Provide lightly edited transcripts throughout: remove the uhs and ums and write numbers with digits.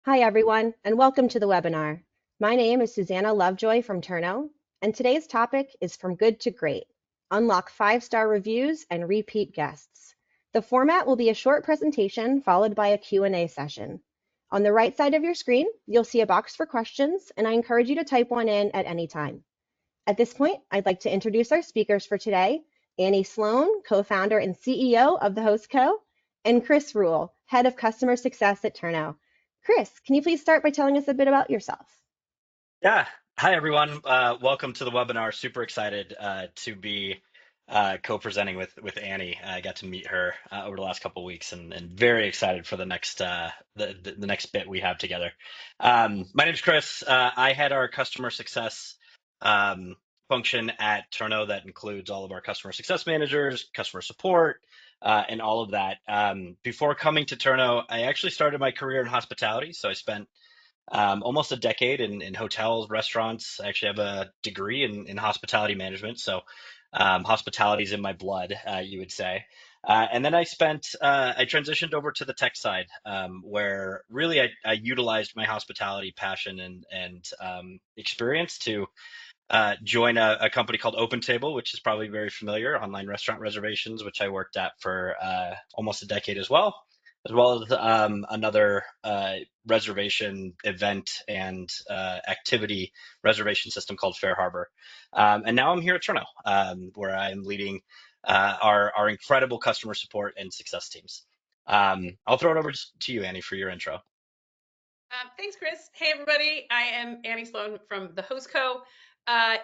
Hi, everyone, and welcome to the webinar. My name is Susanna Lovejoy from Turno, and today's topic is From Good to Great, Unlock 5-Star Reviews and Repeat Guests. The format will be a short presentation followed by a Q&A session. On the right side of your screen, you'll see a box for questions, and I encourage you to type one in at any time. At this point, I'd like to introduce our speakers for today, Annie Sloan, co-founder and CEO of the Host Co., and Chris Rule, head of customer success at Turno. Chris, can you please start by telling us a bit about yourself? Yeah. Hi, everyone. Welcome to the webinar. Super excited to be co-presenting with Annie. I got to meet her over the last couple of weeks, and very excited for the next the next bit we have together. My name's Chris. I head our customer success um, function at Turno that includes all of our customer success managers, customer support, and all of that. Before coming to Turno, I actually started my career in hospitality, so I spent almost a decade in hotels, restaurants. I actually have a degree in hospitality management, so hospitality is in my blood, you would say. And then I transitioned over to the tech side, where really I utilized my hospitality passion and experience to join a company called OpenTable, which is probably very familiar, online restaurant reservations, which I worked at for almost a decade as well as another reservation event and activity reservation system called Fair Harbor. And now I'm here at Turno, where I'm leading our incredible customer support and success teams. I'll throw it over to you, Annie, for your intro. Thanks, Chris. Hey, everybody. I am Annie Sloan from the Host Co. I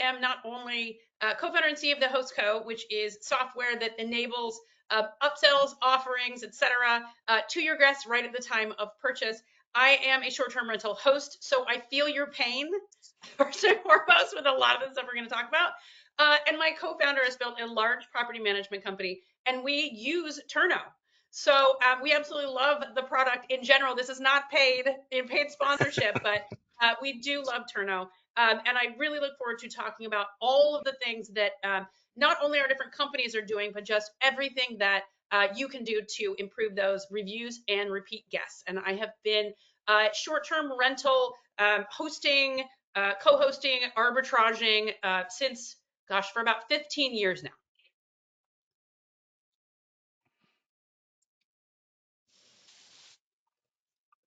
am not only co-founder and CEO of the Host Co., which is software that enables upsells, offerings, etc., to your guests right at the time of purchase. I am a short-term rental host, so I feel your pain first and foremost with a lot of the stuff we're going to talk about. And my co-founder has built a large property management company, and we use Turno. So we absolutely love the product in general. This is not paid sponsorship, but we do love Turno. And I really look forward to talking about all of the things that not only our different companies are doing, but just everything that you can do to improve those reviews and repeat guests. And I have been short-term rental hosting, co-hosting, arbitraging since, gosh, for about 15 years now.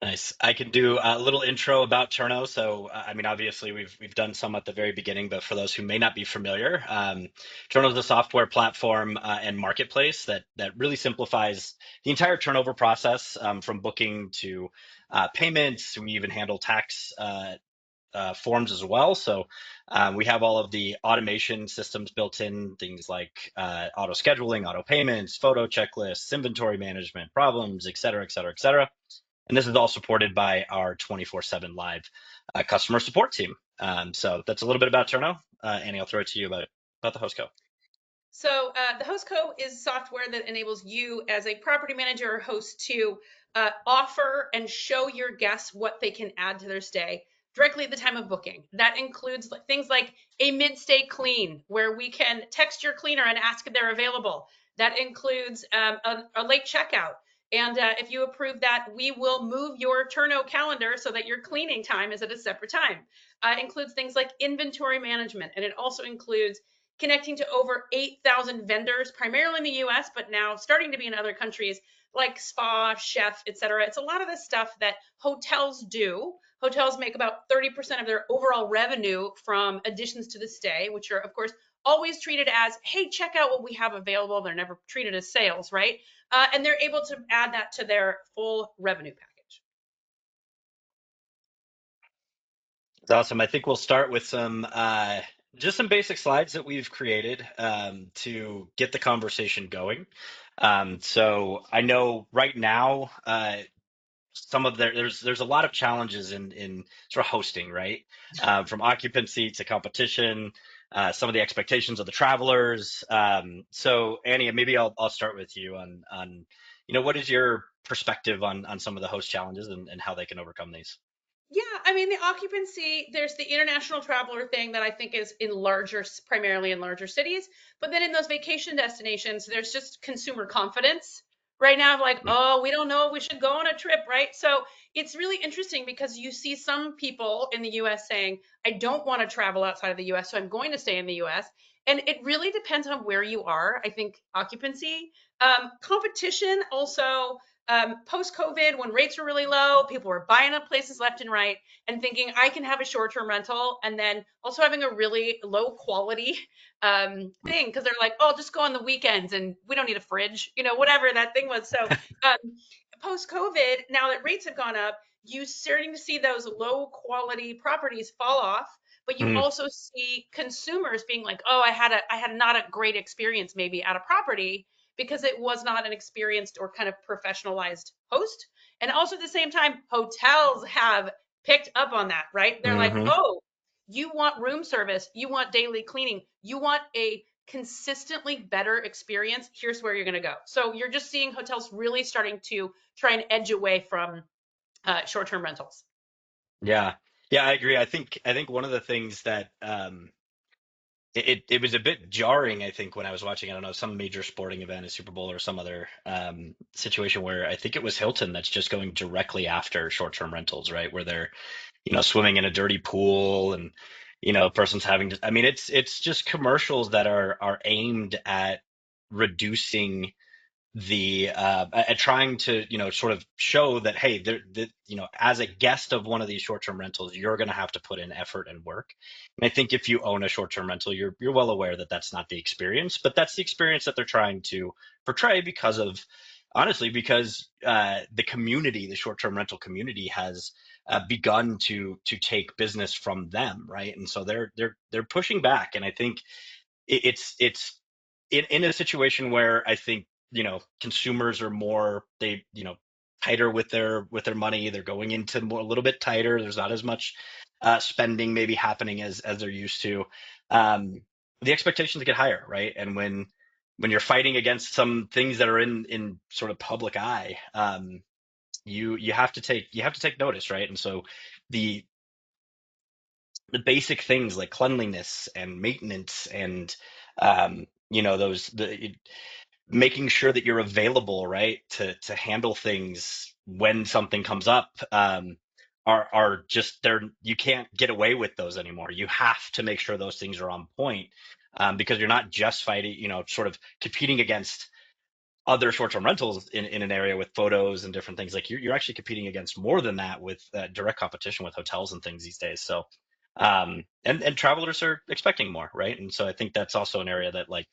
Nice. I can do a little intro about Turno. So, I mean, obviously, we've done some at the very beginning, but for those who may not be familiar, Turno is a software platform and marketplace that really simplifies the entire turnover process, from booking to payments. We even handle tax forms as well. So, we have all of the automation systems built in, things like auto scheduling, auto payments, photo checklists, inventory management, problems, et cetera, et cetera, et cetera. And this is all supported by our 24/7 live customer support team. So that's a little bit about Turno. Annie, I'll throw it to you about the host co. So the Host Co is software that enables you as a property manager or host to offer and show your guests what they can add to their stay directly at the time of booking. That includes things like a mid-stay clean, where we can text your cleaner and ask if they're available. That includes a late checkout. And if you approve that, we will move your Turno calendar so that your cleaning time is at a separate time. It includes things like inventory management, and it also includes connecting to over 8,000 vendors, primarily in the US, but now starting to be in other countries like spa, chef, etc. It's a lot of the stuff that hotels do. Hotels make about 30% of their overall revenue from additions to the stay, which are, of course, always treated as, hey, check out what we have available. They're never treated as sales, right? And they're able to add that to their full revenue package. It's awesome. I think we'll start with some just some basic slides that we've created to get the conversation going. So I know right now some of there's a lot of challenges in sort of hosting, right? From occupancy to competition, some of the expectations of the travelers. So Annie, maybe I'll start with you on what is your perspective on some of the host challenges and how they can overcome these? Yeah, I mean, the occupancy, there's the international traveler thing that I think is primarily in larger cities. But then in those vacation destinations, there's just consumer confidence, right now. I'm like, oh, we don't know if we should go on a trip, right? So it's really interesting because you see some people in the US saying, I don't want to travel outside of the US, so I'm going to stay in the US. And it really depends on where you are. I think occupancy, competition also. Post COVID, when rates were really low, people were buying up places left and right and thinking I can have a short term rental, and then also having a really low quality thing because they're like, oh, just go on the weekends and we don't need a fridge, whatever that thing was. So post COVID, now that rates have gone up, you starting to see those low quality properties fall off. But you Mm, also see consumers being like, oh, I had not a great experience maybe at a property because it was not an experienced or kind of professionalized host. And also at the same time, hotels have picked up on that, right? They're like, hmm. oh, you want room service, you want daily cleaning, you want a consistently better experience. Here's where you're going to go. So you're just seeing hotels really starting to try and edge away from short-term rentals. Yeah. Yeah, I agree. I think one of the things that it was a bit jarring, I think, when I was watching, I don't know, some major sporting event, a Super Bowl or some other situation where I think it was Hilton that's just going directly after short-term rentals, right? Where they're, swimming in a dirty pool and, a person's having to, I mean, it's just commercials that are aimed at reducing the at trying to sort of show that, hey, as a guest of one of these short-term rentals, you're going to have to put in effort and work. And I think if you own a short-term rental, you're well aware that that's not the experience, but that's the experience that they're trying to portray because of, honestly, because the community, the short-term rental community, has begun to take business from them, right? And so they're pushing back, and I think it's in a situation where I think consumers are more, they tighter with their money. They're going into more, a little bit tighter. There's not as much spending maybe happening as they're used to. Um, the expectations get higher, right? And when you're fighting against some things that are in sort of public eye, you have to take notice, right? And so the the basic things like cleanliness and maintenance and those making sure that you're available, right, to handle things when something comes up, are just there. You can't get away with those anymore. You have to make sure those things are on point, because you're not just fighting, sort of competing against other short-term rentals in an area with photos and different things. Like you're actually competing against more than that with direct competition with hotels and things these days. So and travelers are expecting more, right? And so I think that's also an area that, like,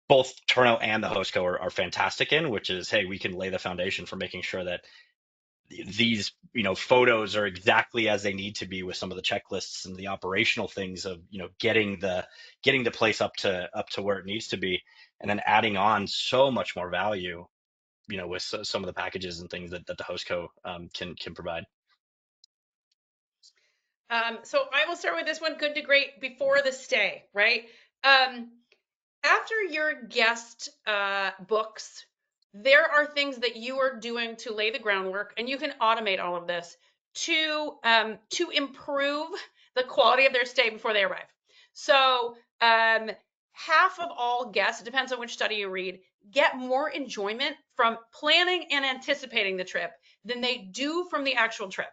both Turno and the Hostco are fantastic in, which is, hey, we can lay the foundation for making sure that these photos are exactly as they need to be, with some of the checklists and the operational things of getting the place up to where it needs to be, and then adding on so much more value, with some of the packages and things that the Hostco can provide. So I will start with this one, good to great before the stay, right? Um, After your guest books, there are things that you are doing to lay the groundwork, and you can automate all of this to improve the quality of their stay before they arrive. So half of all guests, it depends on which study you read, get more enjoyment from planning and anticipating the trip than they do from the actual trip.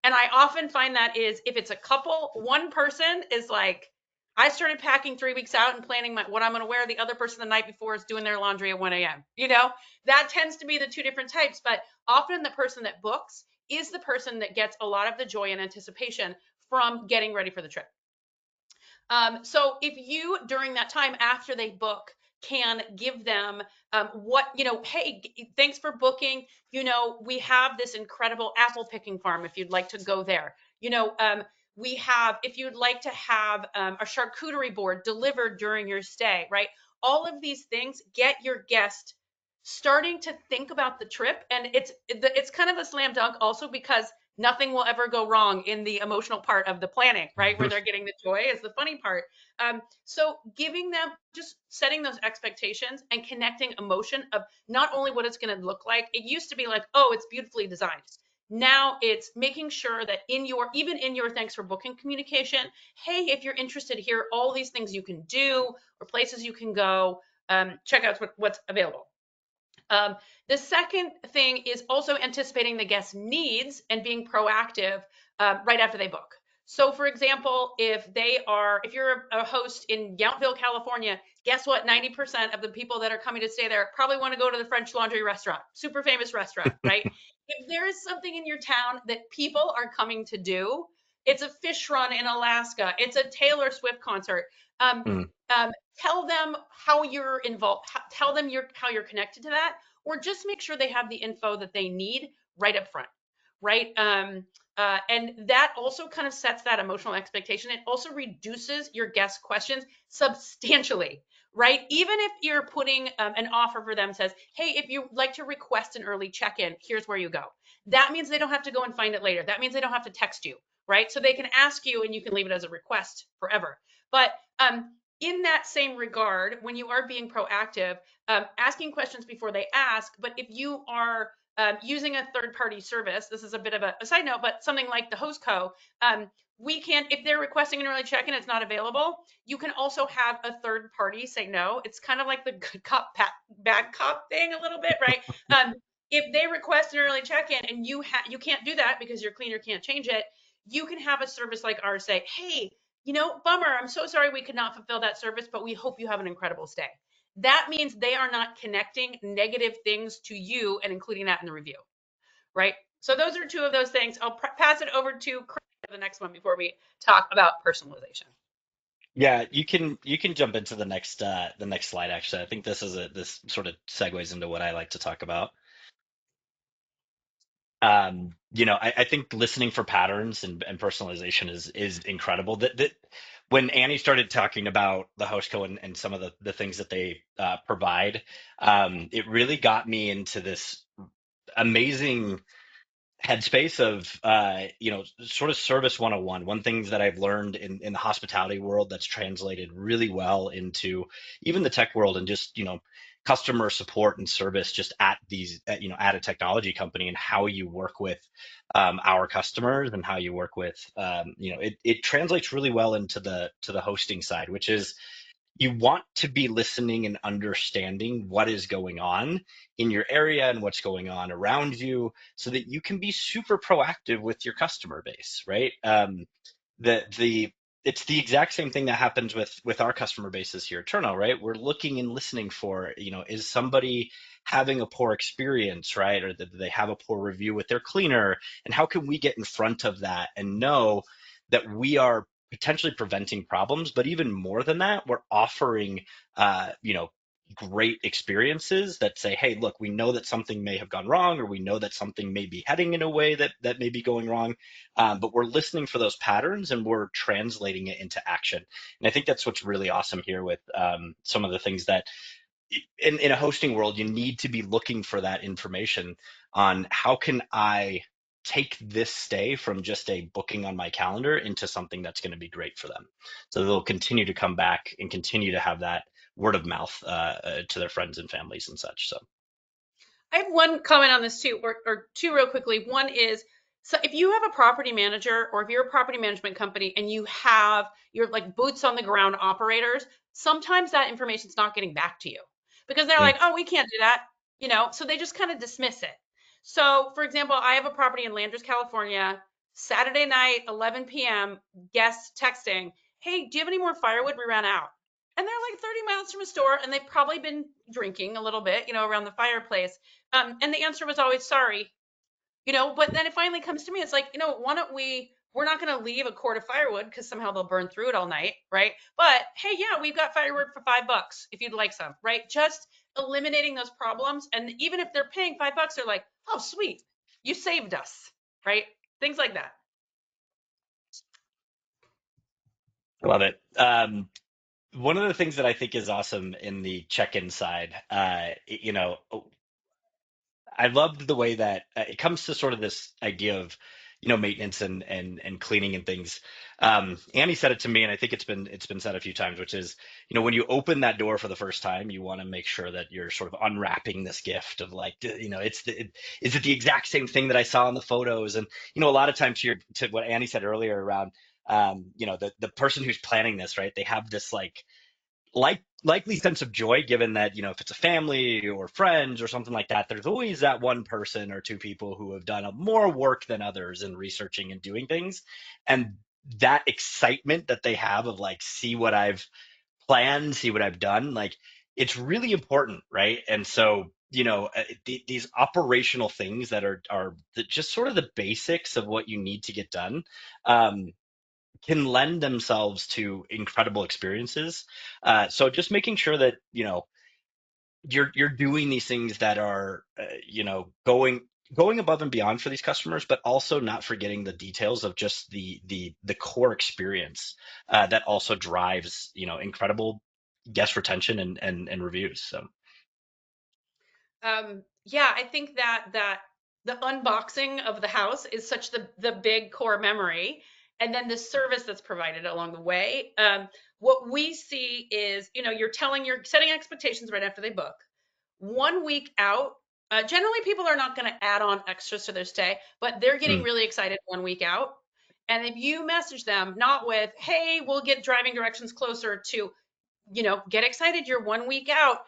And I often find that is, if it's a couple, one person is like, I started packing 3 weeks out and planning what I'm going to wear. The other person the night before is doing their laundry at 1 a.m. That tends to be the two different types. But often the person that books is the person that gets a lot of the joy and anticipation from getting ready for the trip. So if you, during that time after they book, can give them hey, thanks for booking. We have this incredible apple picking farm if you'd like to go there. We have, if you'd like to have a charcuterie board delivered during your stay, right? All of these things get your guest starting to think about the trip, and it's kind of a slam dunk also because nothing will ever go wrong in the emotional part of the planning, right? Where they're getting the joy is the funny part. So giving them, just setting those expectations and connecting emotion of not only what it's going to look like. It used to be like, oh, it's beautifully designed. Now it's making sure that even in your thanks for booking communication, hey, if you're interested, here are all these things you can do or places you can go. Check out what's available. Um, the second thing is also anticipating the guest needs and being proactive right after they book. So, for example, if you're a host in Yountville, California, guess what? 90% of the people that are coming to stay there probably want to go to the French Laundry restaurant, super famous restaurant, right? If there is something in your town that people are coming to do, it's a fish run in Alaska, it's a Taylor Swift concert. Um, Mm. Tell them how you're involved. Tell them how you're connected to that, or just make sure they have the info that they need right up front, right? And that also kind of sets that emotional expectation. It also reduces your guest questions substantially, right? Even if you're putting an offer for them says, hey, if you like to request an early check-in, here's where you go. That means they don't have to go and find it later. That means they don't have to text you, right? So they can ask you and you can leave it as a request forever. But in that same regard, when you are being proactive, asking questions before they ask, but if you are using a third party service, this is a bit of a side note, but something like the host co, we can, if they're requesting an early check-in, it's not available, you can also have a third party say no. It's kind of like the good cop, bad cop thing a little bit, right? If they request an early check-in and you can't do that because your cleaner can't change it, you can have a service like ours say, hey, bummer, I'm so sorry we could not fulfill that service, but we hope you have an incredible stay. That means they are not connecting negative things to you and including that in the review, right? So those are two of those things. I'll pass it over to Chris for the next one before we talk about personalization. Yeah, you can jump into the next slide actually. I think this sort of segues into what I like to talk about. I think listening for patterns and personalization is incredible. That when Annie started talking about the host co and some of the things that they provide, it really got me into this amazing headspace of sort of service 101. One things that I've learned in the hospitality world that's translated really well into even the tech world and just customer support and service just at at a technology company, and how you work with our customers and how you work with it translates really well into the hosting side, which is you want to be listening and understanding what is going on in your area and what's going on around you so that you can be super proactive with your customer base, right? The It's the exact same thing that happens with our customer bases here at Turno, right? We're looking and listening for, is somebody having a poor experience, right? Or that they have a poor review with their cleaner, and how can we get in front of that and know that we are potentially preventing problems, but even more than that, we're offering, great experiences that say, hey, look, we know that something may have gone wrong, or we know that something may be heading in a way that may be going wrong, but we're listening for those patterns and we're translating it into action. And I think that's what's really awesome here with some of the things that in a hosting world, you need to be looking for that information on how can I take this stay from just a booking on my calendar into something that's going to be great for them. So they'll continue to come back and continue to have that word of mouth to their friends and families and such. So I have one comment on this too, or two real quickly. One is, so if you have a property manager or if you're a property management company and you have your like boots on the ground operators, sometimes that information's not getting back to you because they're mm, like, oh, we can't do that, so they just kind of dismiss it. So, for example, I have a property in Landers, California, Saturday night, 11 p.m., guests texting, hey, do you have any more firewood? We ran out. And they're like 30 miles from a store and they've probably been drinking a little bit, around the fireplace. And the answer was always sorry, but then it finally comes to me. It's like, why don't we're not going to leave a cord of firewood because somehow they'll burn through it all night. Right. But hey, yeah, we've got firewood for $5 if you'd like some, right? Just eliminating those problems. And even if they're paying $5, they're like, oh, sweet. You saved us. Right. Things like that. I love it. One of the things that I think is awesome in the check-in side, I loved the way that it comes to sort of this idea of, maintenance and cleaning and things. Annie said it to me, and I think it's been said a few times, which is, when you open that door for the first time, you want to make sure that you're sort of unwrapping this gift of like, is it the exact same thing that I saw in the photos? And a lot of times to what Annie said earlier around, the person who's planning this, right? They have this likely sense of joy, given that, if it's a family or friends or something like that, there's always that one person or two people who have done more work than others in researching and doing things. And that excitement that they have of like, see what I've planned, see what I've done, like it's really important, right? And so, these operational things that are just sort of the basics of what you need to get done. Um, can lend themselves to incredible experiences. So just making sure that you're doing these things that are going above and beyond for these customers, but also not forgetting the details of just the core experience that also drives incredible guest retention and reviews. So Yeah, I think that the unboxing of the house is such the big core memory, and then the service that's provided along the way. What we see is, you're setting expectations right after they book. 1 week out, generally people are not going to add on extras to their stay, but they're getting mm, really excited 1 week out. And if you message them not with, "Hey, we'll get driving directions closer," to, get excited, you're 1 week out.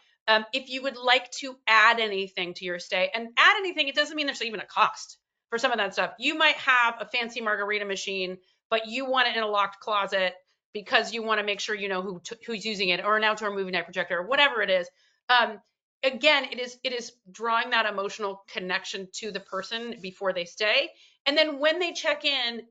If you would like to add anything to your stay, and add anything, it doesn't mean there's even a cost for some of that stuff. You might have a fancy margarita machine, but you want it in a locked closet because you want to make sure you know who's using it, or an outdoor movie night projector, or whatever it is. Um, Again, it is drawing that emotional connection to the person before they stay, and then when they check in,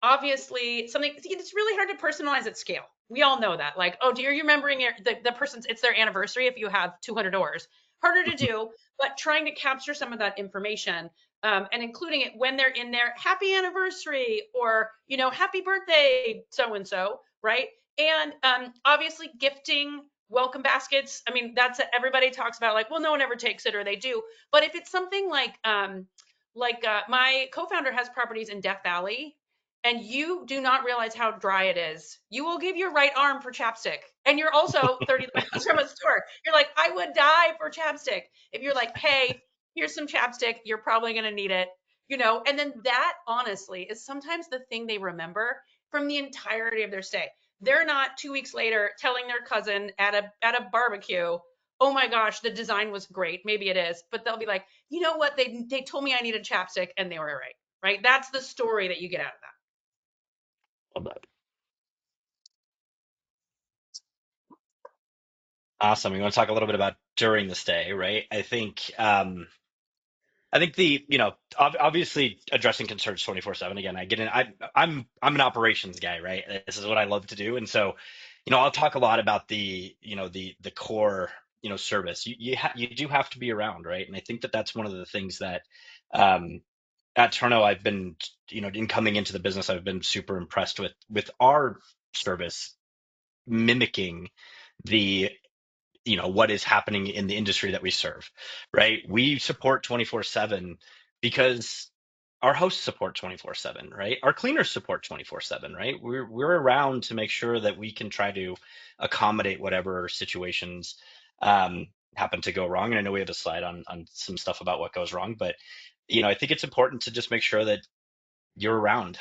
obviously something, it's really hard to personalize at scale. We all know that. Like, oh, dear, you're remembering the person's, it's their anniversary if you have 200 doors. Harder to do, but trying to capture some of that information, and including it when they're in there, happy anniversary, or, happy birthday, so and so, right? And obviously gifting welcome baskets. I mean, everybody talks about, like, well, no one ever takes it, or they do. But if it's something like my co-founder has properties in Death Valley, and you do not realize how dry it is, you will give your right arm for chapstick. And you're also 30 miles from a store. You're like, I would die for chapstick. If you're like, hey, here's some chapstick, you're probably going to need it. And then that honestly is sometimes the thing they remember from the entirety of their stay. They're not 2 weeks later telling their cousin at a barbecue, oh my gosh, the design was great. Maybe it is, but they'll be like, you know what? They told me I needed chapstick and they were right. Right? That's the story that you get out of that. love that. Awesome. We want to talk a little bit about during the stay, right? I think obviously addressing concerns 24/7. Again, I get in. I'm an operations guy, right? This is what I love to do, and so, I'll talk a lot about the core, service. You do have to be around, right? And I think that that's one of the things that, um, at Turno, I've been, in coming into the business, I've been super impressed with our service mimicking the what is happening in the industry that we serve, right? We support 24/7 because our hosts support 24/7, right? Our cleaners support 24/7, right? We're around to make sure that we can try to accommodate whatever situations um, happen to go wrong. And I know we have a slide on some stuff about what goes wrong, but I think it's important to just make sure that you're around.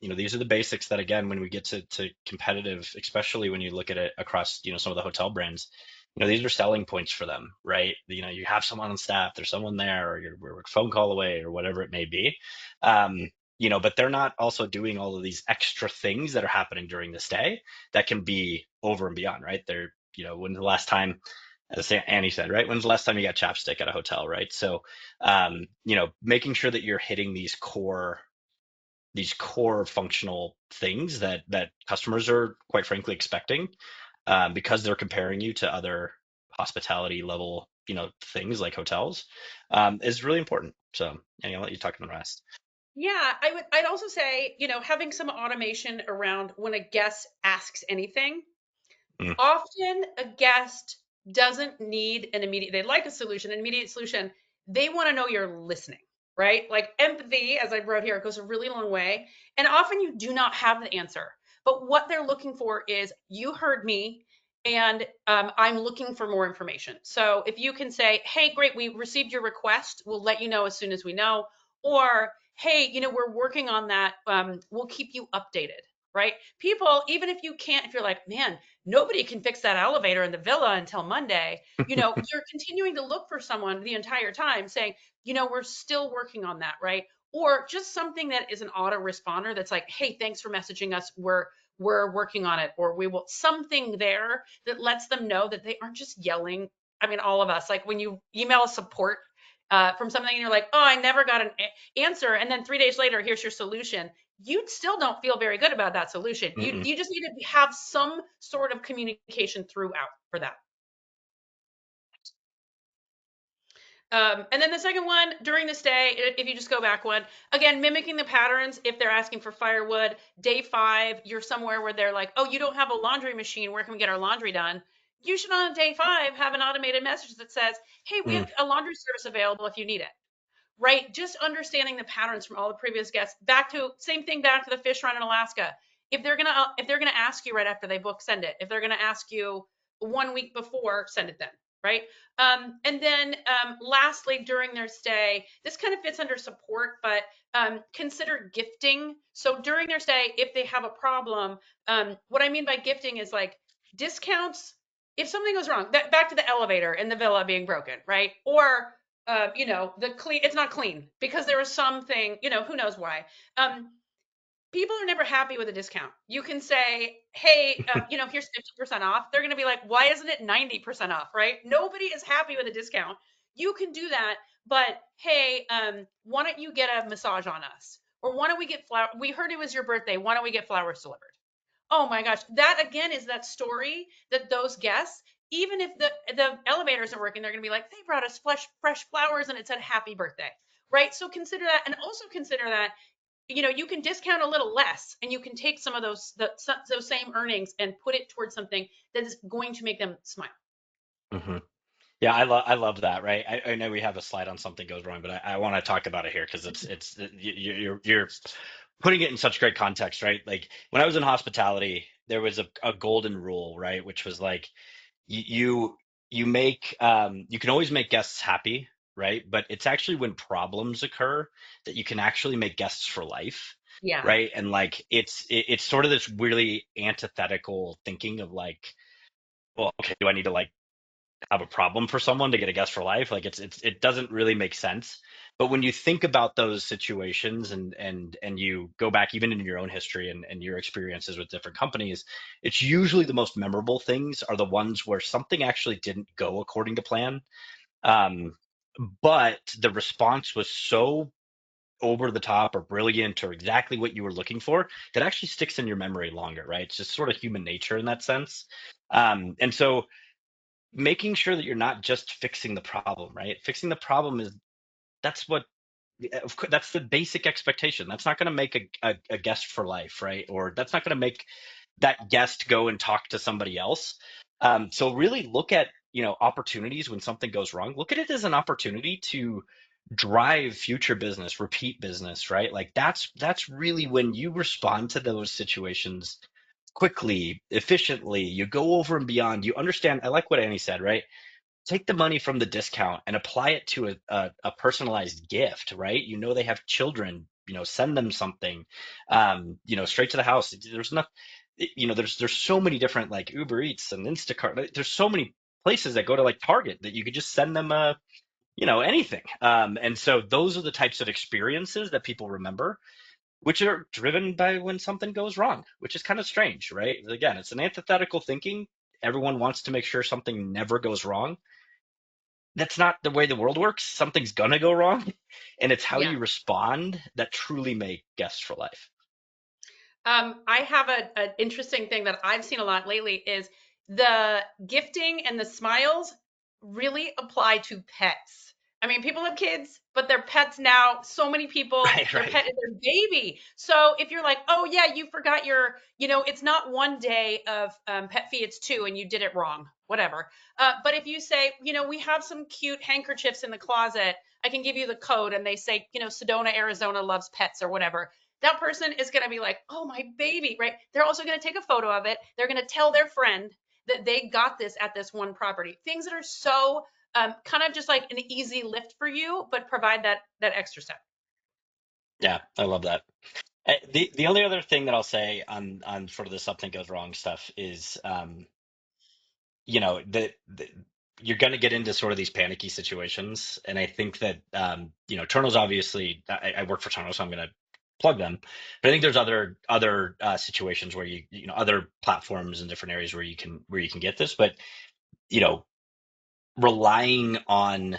These are the basics that, again, when we get to competitive, especially when you look at it across, some of the hotel brands, these are selling points for them, right? You have someone on staff, there's someone there, or we're a phone call away, or whatever it may be. But they're not also doing all of these extra things that are happening during the stay that can be over and beyond, right? When's the last time, as Annie said, right? When's the last time you got chapstick at a hotel, right? So, making sure that you're hitting these core functional things that customers are quite frankly expecting, because they're comparing you to other hospitality level things like hotels, is really important. So, and I'll let you talk on the rest. Yeah, I'd also say, having some automation around when a guest asks anything. Mm, Often a guest doesn't need they like a solution, an immediate solution. They want to know you're listening, right? Like empathy, as I wrote here, goes a really long way. And often you do not have the answer. But what they're looking for is, you heard me, and I'm looking for more information. So if you can say, hey, great, we received your request. We'll let you know as soon as we know. Or, hey, we're working on that. We'll keep you updated, right? People, even if you're like, man, nobody can fix that elevator in the villa until Monday, you're continuing to look for someone the entire time saying, we're still working on that, right? Or just something that is an autoresponder that's like, hey, thanks for messaging us. We're working on it, or we will, something there that lets them know that they aren't just yelling. I mean, all of us, like when you email support from something and you're like, oh, I never got an answer. And then 3 days later, here's your solution. You still don't feel very good about that solution. You, Mm-mm. you just need to have some sort of communication throughout for that. And then the second one, during the stay, if you just go back one, again, mimicking the patterns. If they're asking for firewood, day 5, you're somewhere where they're like, oh, you don't have a laundry machine. Where can we get our laundry done? You should on day 5 have an automated message that says, hey, we have Mm. a laundry service available if you need it. Right? Just understanding the patterns from all the previous guests. Back to same thing, back to the fish run in Alaska. If they're gonna ask you right after they book, send it. If they're gonna ask you 1 week before, send it then. Right. And then lastly, during their stay, this kind of fits under support, but consider gifting. So during their stay, if they have a problem, what I mean by gifting is like discounts. If something goes wrong, back to the elevator in the villa being broken, right? Or the clean, it's not clean because there was something, who knows why. Um, People are never happy with a discount. You can say, hey, here's 50% off. They're going to be like, why isn't it 90% off, right? Nobody is happy with a discount. You can do that, but hey, why don't you get a massage on us? Or why don't we get flower? We heard it was your birthday. Why don't we get flowers delivered? Oh my gosh, that again is that story that those guests, even if the elevators are working, they're going to be like, they brought us fresh flowers and it said happy birthday, right? So consider that, and also consider that you can discount a little less, and you can take some of those same earnings and put it towards something that is going to make them smile. Hmm. Yeah, I love that, right? I know we have a slide on something goes wrong, but I want to talk about it here because you're putting it in such great context, right? Like when I was in hospitality, there was a golden rule, right? Which was like you you can always make guests happy, right? But it's actually when problems occur that you can actually make guests for life, Yeah. right? And like it's sort of this really antithetical thinking of like, well, okay, do I need to like have a problem for someone to get a guest for life? Like it doesn't really make sense. But when you think about those situations and you go back even in your own history and your experiences with different companies, it's usually the most memorable things are the ones where something actually didn't go according to plan. Um, but the response was so over the top or brilliant or exactly what you were looking for that actually sticks in your memory longer, right? It's just sort of human nature in that sense. And so making sure that you're not just fixing the problem, right? Fixing the problem is that's what of course, that's the basic expectation. That's not going to make a guest for life, right? Or that's not going to make that guest go and talk to somebody else. So really look at opportunities when something goes wrong. Look at it as an opportunity to drive future business, repeat business, right? Like that's really when you respond to those situations quickly, efficiently. You go over and beyond. You understand. I like what Annie said, right? Take the money from the discount and apply it to a personalized gift, right? They have children, send them something, straight to the house. There's not, there's so many different like Uber Eats and Instacart. There's so many places that go to like Target that you could just send them anything. And so those are the types of experiences that people remember, which are driven by when something goes wrong, which is kind of strange, right? Again, it's an antithetical thinking. Everyone wants to make sure something never goes wrong. That's not the way the world works. Something's gonna go wrong, and it's how Yeah. you respond that truly make guests for life. I have an interesting thing that I've seen a lot lately is the gifting and the smiles really apply to pets. I mean, people have kids, but they're pets now. So many people, Right, their right. pet is their baby. So if you're like, oh yeah, you forgot it's not 1 day of pet fee, it's 2, and you did it wrong, whatever. But if you say, we have some cute handkerchiefs in the closet, I can give you the code, and they say, Sedona, Arizona loves pets or whatever, that person is going to be like, oh, my baby, right? They're also going to take a photo of it. They're going to tell their friend that they got this at this one property. Things that are so kind of just like an easy lift for you, but provide that extra step. Yeah, I love that. The only other thing that I'll say on sort of the something goes wrong stuff is, the you're going to get into sort of these panicky situations, and I think that Turtle's obviously, I work for Turtle, so I'm going to plug them, but I think there's other situations where other platforms and different areas where you can get this, but you know relying on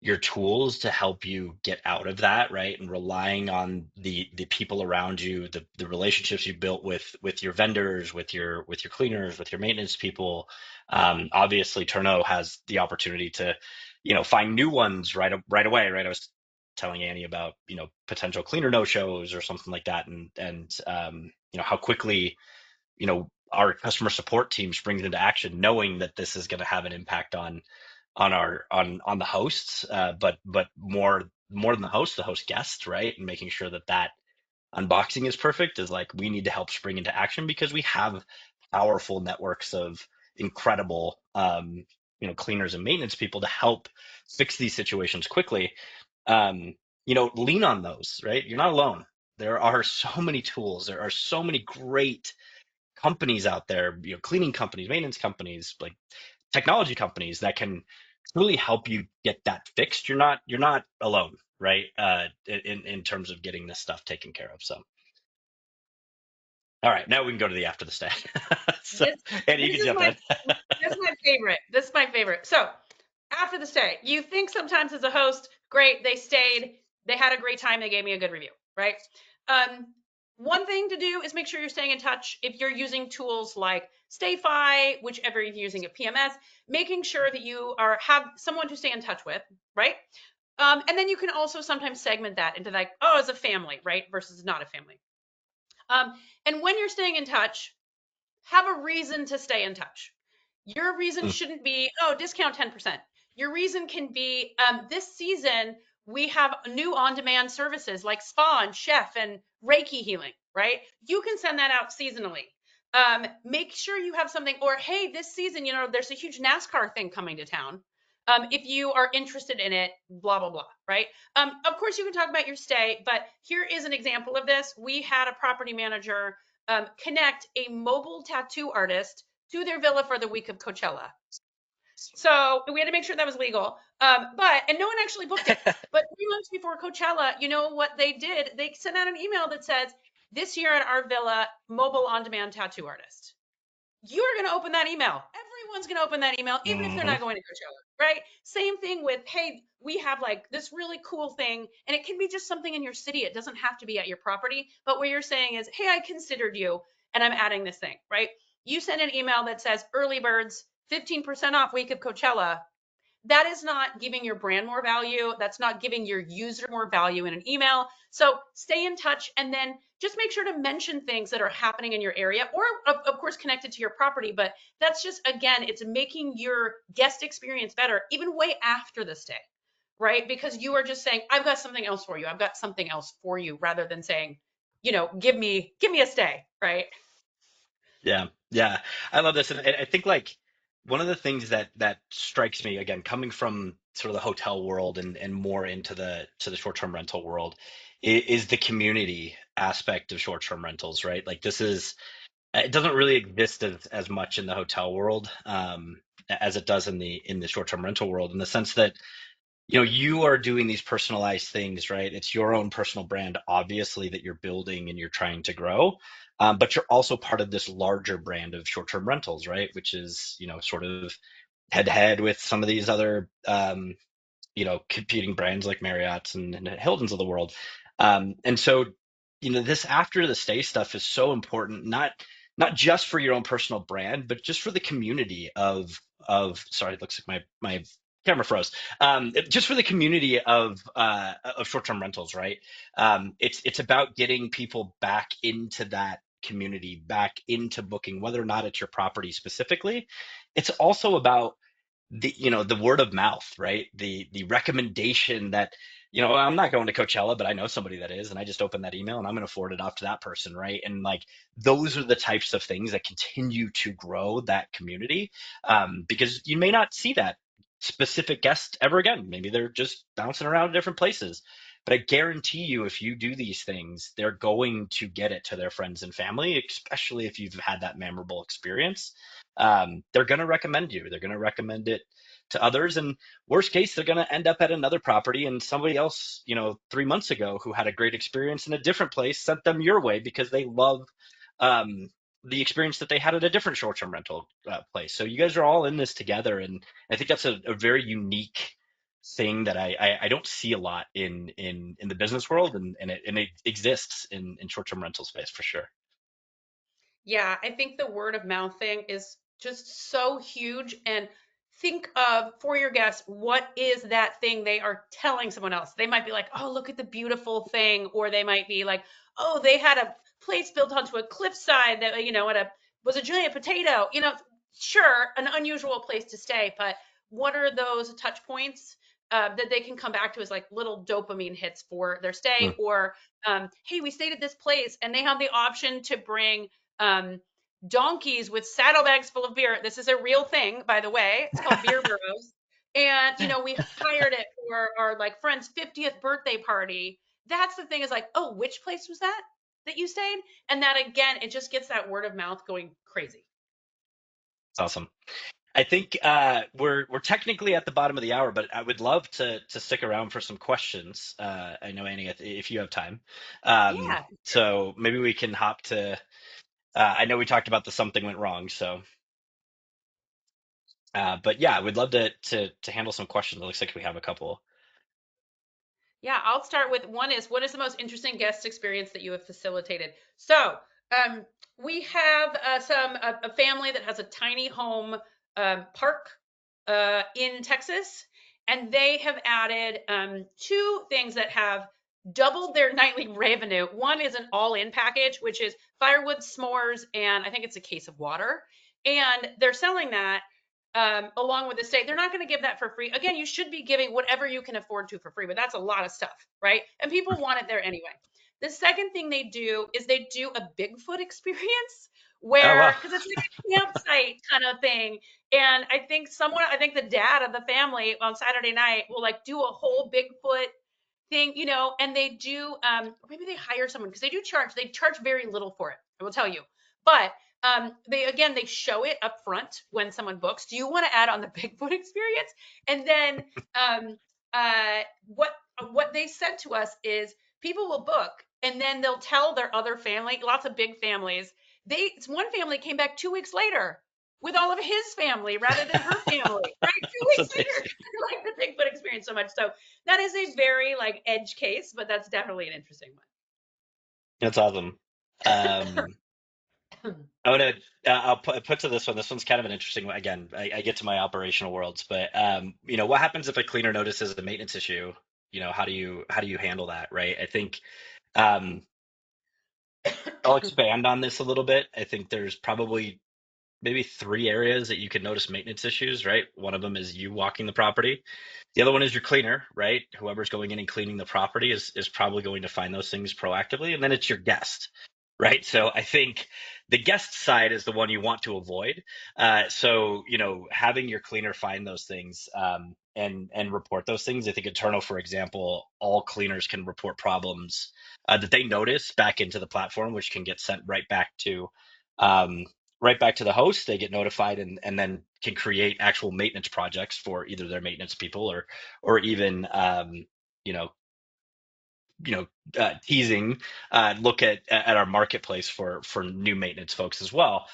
your tools to help you get out of that, right? And relying on the people around you, the relationships you built with your vendors, with your cleaners, with your maintenance people. Obviously, Turno has the opportunity to, find new ones right away, right? I was telling Annie about, potential cleaner no shows or something like that, and how quickly our customer support team springs into action knowing that this is going to have an impact on the hosts, but more than the host guests, right? And making sure that unboxing is perfect is like we need to help spring into action because we have powerful networks of incredible cleaners and maintenance people to help fix these situations quickly. Lean on those, right? You're not alone. There are so many tools. There are so many great companies out there, cleaning companies, maintenance companies, like technology companies that can really help you get that fixed. You're not alone, right? In terms of getting this stuff taken care of. So, all right, now we can go to the after the stay. So, This Andy, you this can is jump my in. this is my favorite. This is my favorite. So after the stay, you think sometimes as a host, great, they stayed, they had a great time, they gave me a good review, right? Um, One thing to do is make sure you're staying in touch. If you're using tools like StayFi, whichever you're using a PMS, making sure that you have someone to stay in touch with, right? And then you can also sometimes segment that into like, oh, as a family, right? Versus not a family. Um, and when you're staying in touch, have a reason to stay in touch. Your reason Mm, shouldn't be, oh, discount 10%. Your reason can be, this season, we have new on demand services like spa and chef and Reiki healing, right? You can send that out seasonally. Make sure you have something, or hey, this season, there's a huge NASCAR thing coming to town. If you are interested in it, blah, blah, blah, right? Of course, you can talk about your stay, but here is an example of this. We had a property manager connect a mobile tattoo artist to their villa for the week of Coachella. So we had to make sure that was legal. And no one actually booked it. But 3 months before Coachella, you know what they did? They sent out an email that says, this year at our villa, mobile on demand tattoo artist. You're going to open that email. Everyone's going to open that email, even if they're mhm. not going to Coachella, right? Same thing with, hey, we have like this really cool thing, and it can be just something in your city. It doesn't have to be at your property. But what you're saying is, hey, I considered you, and I'm adding this thing, right? You send an email that says early birds, 15% off week of Coachella. That is not giving your brand more value. That's not giving your user more value in an email. So stay in touch and then just make sure to mention things that are happening in your area or, of course, connected to your property. But that's just, again, it's making your guest experience better, even way after the stay, right? Because you are just saying, I've got something else for you. I've got something else for you rather than saying, give me a stay, right? Yeah, yeah, I love this, and I think like one of the things that strikes me again, coming from sort of the hotel world and more into the short-term rental world, is the community aspect of short-term rentals, right? Like this is it doesn't really exist as much in the hotel world as it does in the short-term rental world, in the sense that you are doing these personalized things, right? It's your own personal brand, obviously, that you're building and you're trying to grow. But you're also part of this larger brand of short-term rentals, right? Which is, sort of head to head with some of these other, competing brands like Marriott's and Hilton's of the world. And so, this after the stay stuff is so important, not just for your own personal brand, but just for the community sorry, it looks like my camera froze. Just for the community of short-term rentals, right? It's about getting people back into that community, back into booking, whether or not it's your property specifically. It's also about the word of mouth, right? The recommendation that, I'm not going to Coachella, but I know somebody that is, and I just opened that email and I'm going to forward it off to that person, right? And like those are the types of things that continue to grow that community, because you may not see that specific guest ever again. Maybe they're just bouncing around different places, But I guarantee you, if you do these things, they're going to get it to their friends and family, especially if you've had that memorable experience. They're going to recommend you. They're going to recommend it to others. And worst case, they're going to end up at another property, and somebody else, 3 months ago who had a great experience in a different place sent them your way because they love um, the experience that they had at a different short-term rental place. So you guys are all in this together, and I think that's a very unique thing that I don't see a lot in the business world, and it exists in short-term rental space for sure. Yeah, I think the word of mouth thing is just so huge. And think of, for your guests, what is that thing they are telling someone else? They might be like, oh, look at the beautiful thing. Or they might be like, oh, they had a place built onto a cliffside that, was a giant potato. Sure, an unusual place to stay, but what are those touch points that they can come back to as like little dopamine hits for their stay? Mm. Or, hey, we stayed at this place and they have the option to bring um, donkeys with saddlebags full of beer. This is a real thing, by the way. It's called beer burros. And we hired it for our like friend's 50th birthday party. That's the thing, is like, oh, which place was that you stayed? And that again, it just gets that word of mouth going crazy. It's awesome. I think we're technically at the bottom of the hour, but I would love to stick around for some questions. I know, Annie, if you have time. Yeah. So maybe we can hop to. I know we talked about the something went wrong, so but yeah, we'd love to handle some questions. It looks like we have a couple. Yeah, I'll start with one is, what is the most interesting guest experience that you have facilitated? So, um, we have a family that has a tiny home park in Texas, and they have added two things that have doubled their nightly revenue. One is an all-in package, which is firewood, s'mores, and I think it's a case of water. And they're selling that along with the state. They're not going to give that for free. Again, you should be giving whatever you can afford to for free, but that's a lot of stuff, right? And people want it there anyway. The second thing they do is they do a Bigfoot experience Oh where, wow, because it's like a campsite kind of thing. And I think the dad of the family on Saturday night will like do a whole Bigfoot thing, and they do, maybe they hire someone because they charge very little for it, I will tell you. But they show it up front when someone books. Do you want to add on the Bigfoot experience? And then um, uh, what they said to us is people will book and then they'll tell their other family. Lots of big families. One family came back 2 weeks later with all of his family rather than her family. Right, two that's weeks later, amazing. they like the Bigfoot experience so much. So that is a very like edge case, but that's definitely an interesting That's awesome. Um, one. I want to. I'll put to this one. This one's kind of an interesting one. Again, I get to my operational worlds, but what happens if a cleaner notices a maintenance issue? How do you handle that, right? I think um, I'll expand on this a little bit. I think there's probably maybe three areas that you could notice maintenance issues, right? One of them is you walking the property. The other one is your cleaner, right? Whoever's going in and cleaning the property is probably going to find those things proactively. And then it's your guest, right? So I think the guest side is the one you want to avoid. So, having your cleaner find those things and report those things. I think Eternal, for example, all cleaners can report problems that they notice back into the platform, which can get sent um, right back to the host. They get notified and then can create actual maintenance projects for either their maintenance people or even you know you know teasing look at our marketplace for new maintenance folks as well,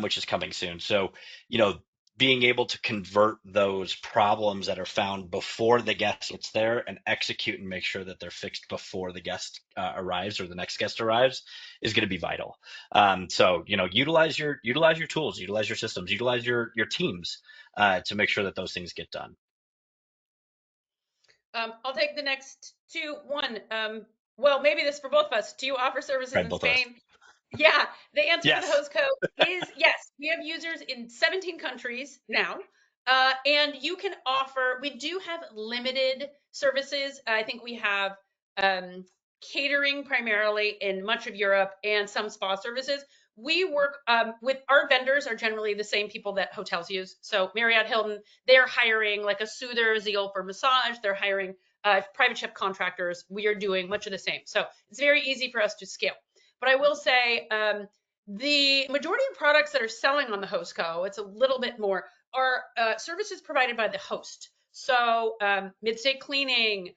which is coming soon. So you know being able to convert those problems that are found before the guest gets there and execute and make sure that they're fixed before the guest arrives or the next guest arrives is going to be vital. So utilize your tools, utilize your systems, utilize your teams to make sure that those things get done. I'll take the next two. One, well, maybe this is for both of us. Do you offer services Right, in both of us. Spain? Yeah, the answer for the Yes. host code is yes. We have users in 17 countries now. And you can offer, we do have limited services. I think we have um, catering primarily in much of Europe and some spa services. We work with our vendors are generally the same people that hotels use. So Marriott, Hilton, they're hiring like a soother zeal for massage. They're hiring private ship contractors, we are doing much of the same. So it's very easy for us to scale. But I will say the majority of products that are selling on the host co, it's a little bit more, are services provided by the host. So mid-state cleaning,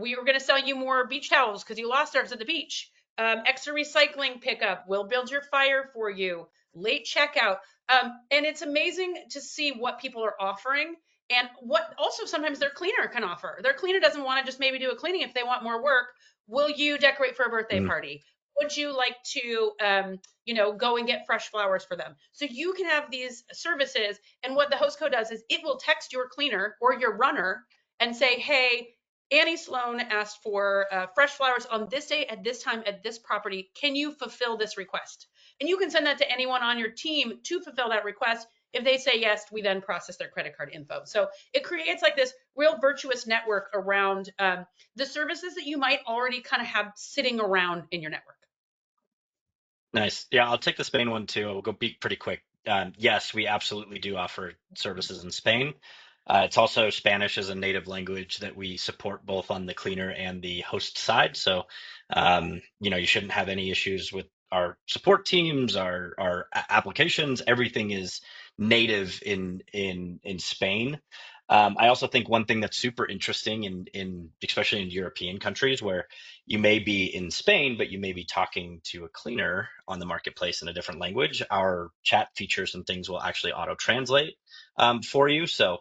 we were going to sell you more beach towels because you lost ours at the beach. Extra recycling pickup, we'll build your fire for you. Late checkout. And it's amazing to see what people are offering and what also sometimes their cleaner can offer. Their cleaner doesn't want to just maybe do a cleaning if they want more work. Will you decorate for a birthday Mm. party? Would you like to, go and get fresh flowers for them? So you can have these services. And what the host code does is it will text your cleaner or your runner and say, hey, Annie Sloan asked for fresh flowers on this day at this time at this property. Can you fulfill this request? And you can send that to anyone on your team to fulfill that request. If they say yes, we then process their credit card info. So it creates like this real virtuous network around the services that you might already kind of have sitting around in your network. Nice. Yeah, I'll take the Spain one too. We'll go be pretty quick. Yes, we absolutely do offer services in Spain. It's also Spanish as a native language that we support both on the cleaner and the host side. So, you shouldn't have any issues with our support teams, our applications. Everything is native in Spain. I also think one thing that's super interesting in especially in European countries where you may be in Spain, but you may be talking to a cleaner on the marketplace in a different language. Our chat features and things will actually auto translate for you. So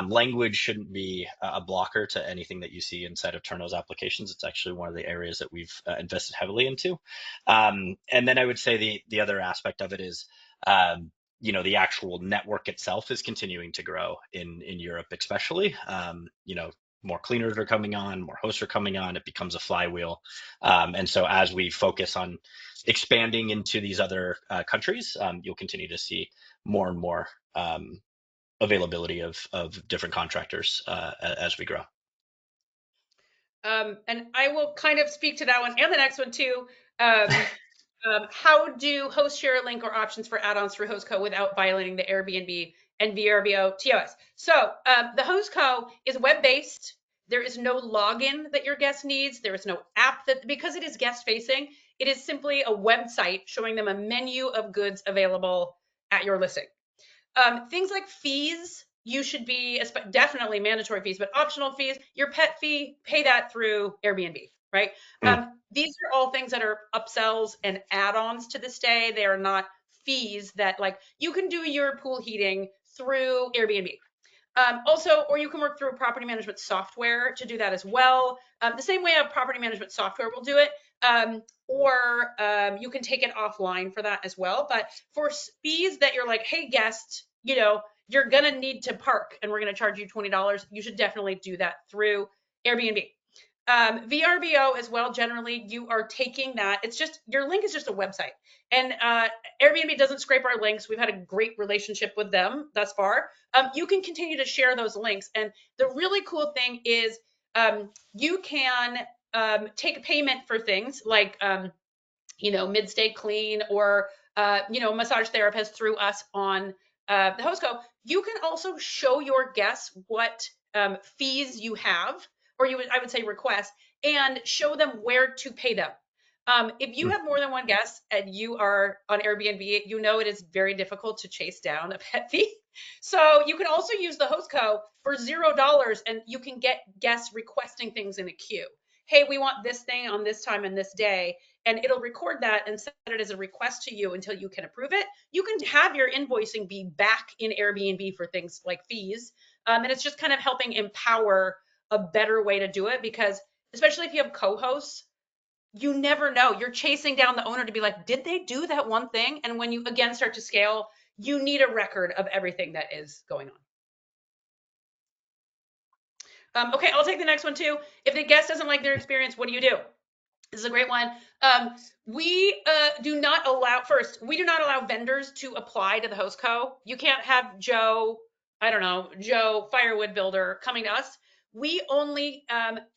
language shouldn't be a blocker to anything that you see inside of Turno's applications. It's actually one of the areas that we've invested heavily into. And then I would say the other aspect of it is, the actual network itself is continuing to grow in Europe, especially. More cleaners are coming on, more hosts are coming on. It becomes a flywheel. And so as we focus on expanding into these other countries, you'll continue to see more and more availability of different contractors as we grow. And I will kind of speak to that one and the next one too. How do hosts share a link or options for add-ons through HostCo without violating the Airbnb and VRBO TOS? So the HostCo is web-based. There is no login that your guest needs. There is no app because it is guest-facing. It is simply a website showing them a menu of goods available at your listing. Things like fees, you should be definitely mandatory fees, but optional fees, your pet fee, pay that through Airbnb, right? Mm. These are all things that are upsells and add-ons to this day. They are not fees that like you can do your pool heating through Airbnb. Also, or you can work through property management software to do that as well. The same way a property management software will do it. Or you can take it offline for that as well. But for fees that you're like, hey, guest, you're going to need to park and we're going to charge you $20, you should definitely do that through Airbnb. VRBO as well, generally, you are taking that. It's just, your link is just a website. And Airbnb doesn't scrape our links. We've had a great relationship with them thus far. You can continue to share those links. And the really cool thing is you can take payment for things like, mid-state clean or, massage therapist through us on the HostCo. You can also show your guests what fees you have, or I would say request, and show them where to pay them. If you Mm. have more than one guest and you are on Airbnb, it is very difficult to chase down a pet fee. So you can also use the HostCo for $0 and you can get guests requesting things in a queue. Hey, we want this thing on this time and this day, and it'll record that and set it as a request to you until you can approve it. You can have your invoicing be back in Airbnb for things like fees. And it's just kind of helping empower a better way to do it because especially if you have co-hosts, you never know. You're chasing down the owner to be like, did they do that one thing? And when you again start to scale, you need a record of everything that is going on. Okay, I'll take the next one too. If the guest doesn't like their experience, what do you do? This is a great one. We do not allow vendors to apply to the host co. You can't have Joe Firewood Builder coming to us. We only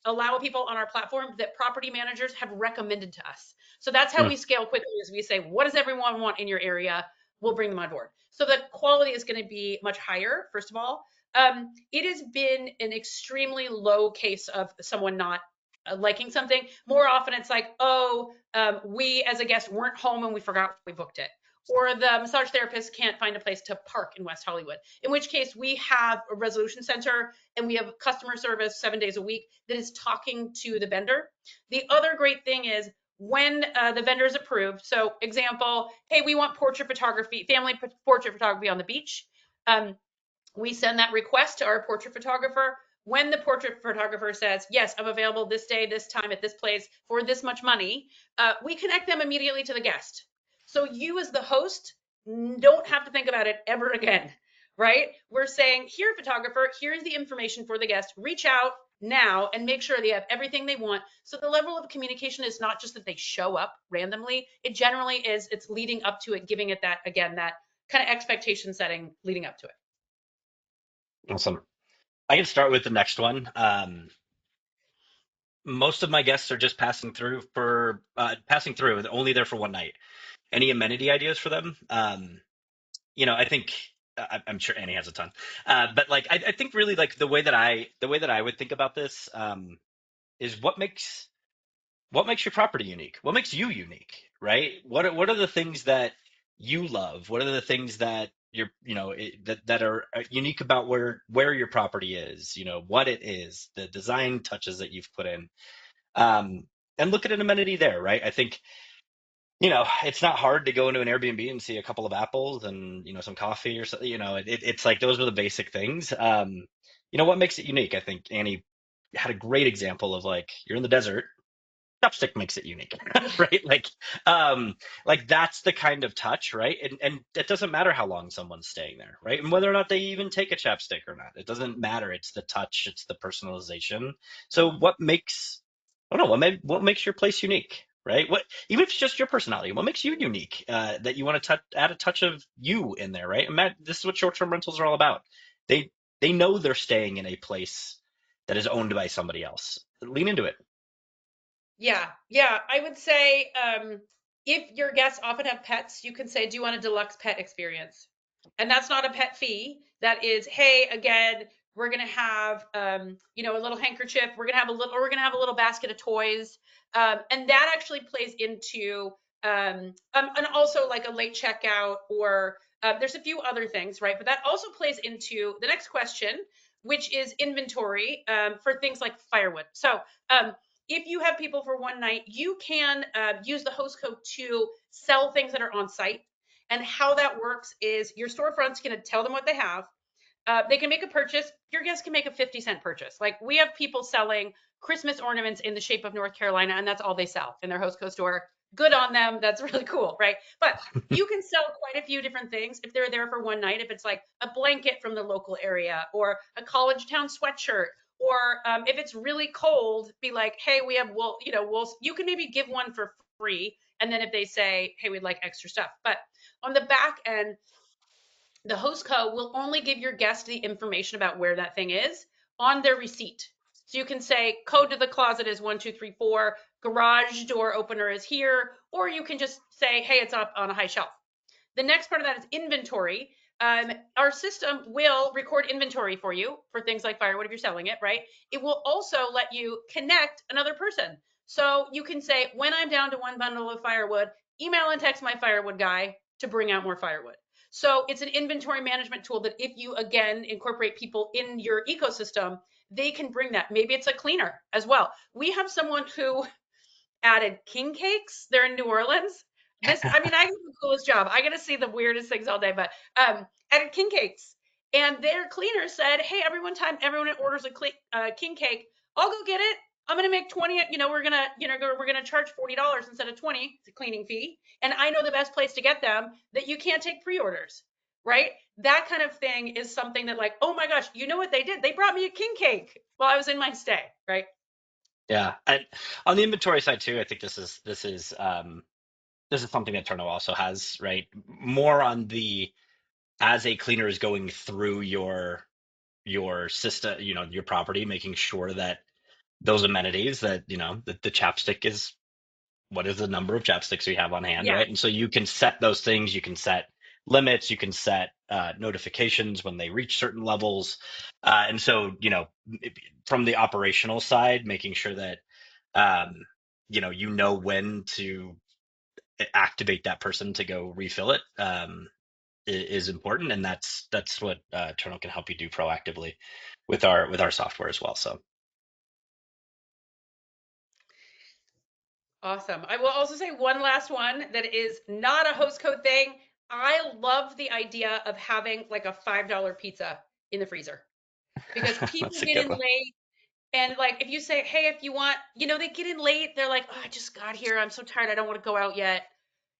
allow people on our platform that property managers have recommended to us. So that's how Mm. we scale quickly is we say, what does everyone want in your area? We'll bring them on board. So the quality is going to be much higher, first of all. It has been an extremely low case of someone not liking something. More often, it's like, oh, we as a guest weren't home and we forgot we booked it. Or the massage therapist can't find a place to park in West Hollywood, in which case we have a resolution center and we have customer service 7 days a week that is talking to the vendor. The other great thing is when the vendor is approved. So, example, hey, we want portrait photography, family portrait photography on the beach. Um, we send that request to our portrait photographer. When the portrait photographer says, yes, I'm available this day, this time, at this place for this much money, we connect them immediately to the guest. So you, as the host, don't have to think about it ever again, right? We're saying, here, photographer, here's the information for the guest. Reach out now and make sure they have everything they want. So the level of communication is not just that they show up randomly. It generally is, it's leading up to it, giving it that, again, that kind of expectation setting leading up to it. Awesome. I can start with the next one. Most of my guests are just passing through, only there for one night. Any amenity ideas for them? I think I'm sure Annie has a ton, but like I think really like the way that I would think about this is what makes your property unique? What makes you unique, right? What are the things that you love? What are the things that that are unique about where your property is? What it is, the design touches that you've put in, um, and look at an amenity there, right? I think it's not hard to go into an Airbnb and see a couple of apples and some coffee or something. It's like those are the basic things. What makes it unique? I think Annie had a great example of like you're in the desert, chopstick makes it unique, right? Like that's the kind of touch, right? And it doesn't matter how long someone's staying there, right? And whether or not they even take a chapstick or not, it doesn't matter. It's the touch, it's the personalization. So I don't know, what makes your place unique, right? Even if it's just your personality, what makes you unique? That you want to add a touch of you in there, right? And Matt, this is what short-term rentals are all about. They they know they're staying in a place that is owned by somebody else. Lean into it. Yeah, yeah. I would say if your guests often have pets, you can say, do you want a deluxe pet experience? And that's not a pet fee. That is, hey, again, we're gonna have a little handkerchief. We're gonna have a little basket of toys. And that actually plays into and also like a late checkout or there's a few other things, right? But that also plays into the next question, which is inventory for things like firewood. So if you have people for one night, you can use the host code to sell things that are on site. And how that works is your storefront's going to tell them what they have. They can make a purchase. Your guests can make a 50-cent purchase. Like we have people selling Christmas ornaments in the shape of North Carolina, and that's all they sell in their host code store. Good on them. That's really cool, right? But you can sell quite a few different things if they're there for one night. If it's like a blanket from the local area or a college town sweatshirt or if it's really cold, be like, hey, we have wool, wool. You can maybe give one for free. And then if they say, hey, we'd like extra stuff. But on the back end, the host co will only give your guest the information about where that thing is on their receipt. So you can say code to the closet is 1234, garage door opener is here, or you can just say, hey, it's up on a high shelf. The next part of that is inventory. Our system will record inventory for you for things like firewood if you're selling it, right? It will also let you connect another person. So you can say, when I'm down to one bundle of firewood, email and text my firewood guy to bring out more firewood. So it's an inventory management tool that if you, again, incorporate people in your ecosystem, they can bring that. Maybe it's a cleaner as well. We have someone who added king cakes. They're in New Orleans. I have the coolest job. I get to see the weirdest things all day, but added king cakes. And their cleaner said, hey, time everyone orders a king cake, I'll go get it. I'm gonna make 20, we're gonna charge $40 instead of 20, it's a cleaning fee. And I know the best place to get them that you can't take pre-orders, right? That kind of thing is something that like, oh my gosh, you know what they did? They brought me a king cake while I was in my stay, right? Yeah, and on the inventory side too, I think this is something that Turno also has, right? More on the as a cleaner is going through your system, your property, making sure that those amenities that the chapstick is what is the number of chapsticks we have on hand, Yeah. right? And so you can set those things, you can set limits. You can set notifications when they reach certain levels. And so, from the operational side, making sure that, um, when to activate that person to go refill it, is important. And that's what Terminal can help you do proactively with our software as well. So Awesome. I will also say one last one that is not a host code thing. I love the idea of having like a $5 pizza in the freezer because people that's a get good in one. late. And like, if you say, hey, if you want, they get in late. They're like, oh, I just got here. I'm so tired. I don't want to go out yet.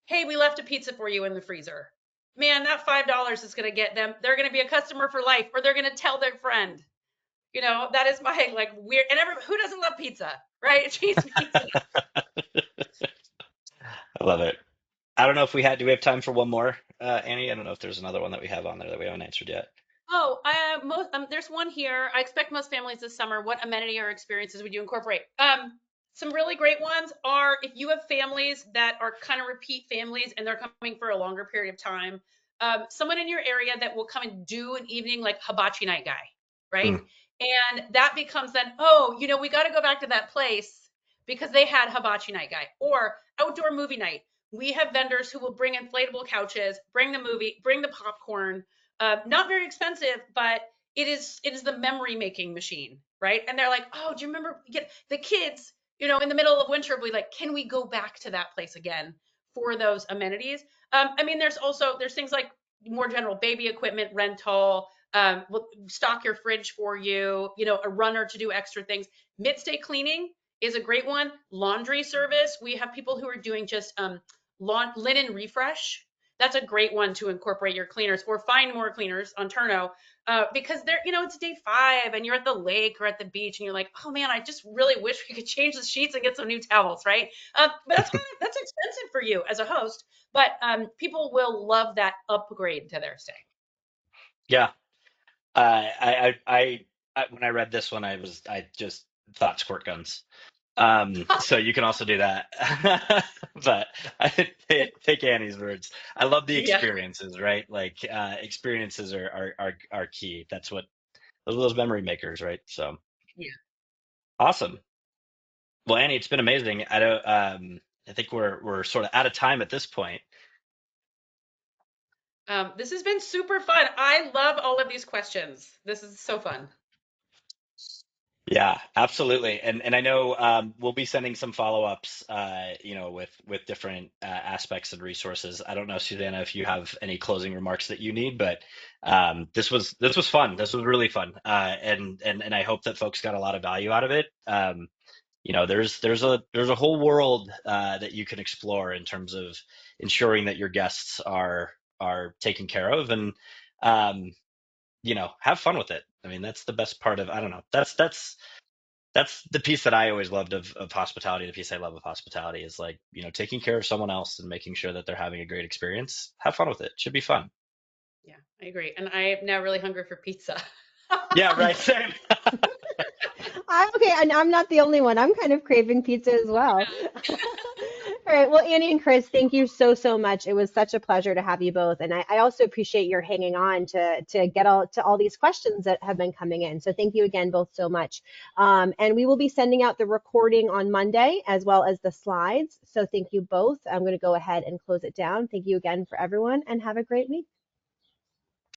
Hey, we left a pizza for you in the freezer. Man, that $5 is going to get them. They're going to be a customer for life, or they're going to tell their friend. That is my like weird. And who doesn't love pizza, right? Cheese pizza. I love it. I don't know if do we have time for one more, Annie? I don't know if there's another one that we have on there that we haven't answered yet. Oh, there's one here. I expect most families this summer. What amenity or experiences would you incorporate? Some really great ones are if you have families that are kind of repeat families and they're coming for a longer period of time. Someone in your area that will come and do an evening like hibachi night guy, right? Mm. And that becomes then, oh, we got to go back to that place because they had hibachi night guy or outdoor movie night. We have vendors who will bring inflatable couches, bring the movie, bring the popcorn, not very expensive, but it is the memory making machine, right? And they're like, oh, do you remember the kids, in the middle of winter, we like, can we go back to that place again for those amenities? I mean, there's things like more general baby equipment rental. We'll stock your fridge for you, a runner to do extra things. Mid-stay cleaning is a great one. Laundry service. We have people who are doing just linen refresh. That's a great one to incorporate your cleaners or find more cleaners on Turno because it's day 5 and you're at the lake or at the beach and you're like, oh man, I just really wish we could change the sheets and get some new towels, right? But that's expensive for you as a host, but people will love that upgrade to their stay. Yeah. When I read this one, I just thought squirt guns. So you can also do that. But I take Annie's words. I love the Yeah, experiences, right? Like experiences are key. Those memory makers, right? So yeah. awesome. Well, Annie, it's been amazing. I think we're sort of out of time at this point. This has been super fun. I love all of these questions. This is so fun. Yeah, absolutely. And I know we'll be sending some follow-ups, with different aspects and resources. I don't know, Susanna, if you have any closing remarks that you need, but this was fun. This was really fun, and I hope that folks got a lot of value out of it. There's a whole world that you can explore in terms of ensuring that your guests are taken care of, and um, have fun with it. I mean, that's the best part of, I don't know. That's the piece that I always loved of hospitality. The piece I love of hospitality is like, taking care of someone else and making sure that they're having a great experience. Have fun with it. Should be fun. Yeah, I agree. And I am now really hungry for pizza. Yeah, right. Same. Okay, and I'm not the only one. I'm kind of craving pizza as well. All right. Well, Annie and Chris, thank you so, so much. It was such a pleasure to have you both. And I also appreciate your hanging on to get all these questions that have been coming in. So thank you again both so much. And we will be sending out the recording on Monday as well as the slides. So thank you both. I'm going to go ahead and close it down. Thank you again for everyone and have a great week.